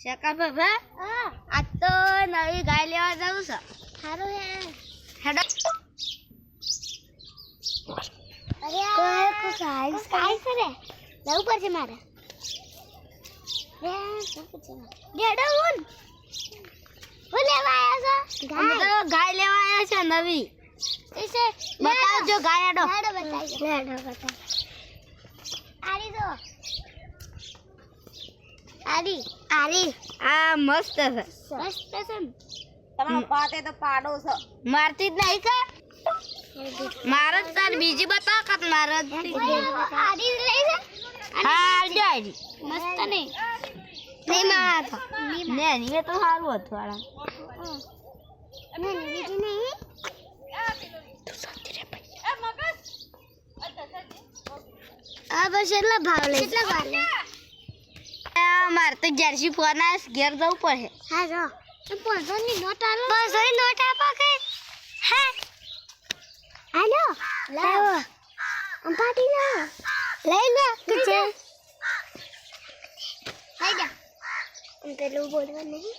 શેકા બાબા આજ તો નવી ગાય લેવા જવું છે. સારું હે હેડો. અરે કોઈ ગાય છે રે જવું પડશે મારે ડેડો હું લેવા આવ્યા છો અમે તો ગાય લેવા આવ્યા છે નવી. બતાવજો ગાય. હેડો. બતાવજો આરી દો આરી આ મસ્ત છે. મસ્ત છે ને તમારા પાતે તો પાડો છે. મારતી જ નહીં કા મારે જ તાર બીજી બતાવ કાત મારે જ આરી લઈ જા હા જાઈ મસ્ત ને નહીં માર ને ની તો સારું હતું વાળા. નહીં બીજી નહીં આ બસ એટલા ભાવ લે કેટલા ભાવ લે મારે તો જર્સી ફોન આવે ઘેર જવું પડે. હા જો 500 ની નોટ આલો 500 ની નોટ આપો કે હા આલો લાવો પાટી લાવો લઈ લો કિચે લઈ જા પેલું બોલવા નહીં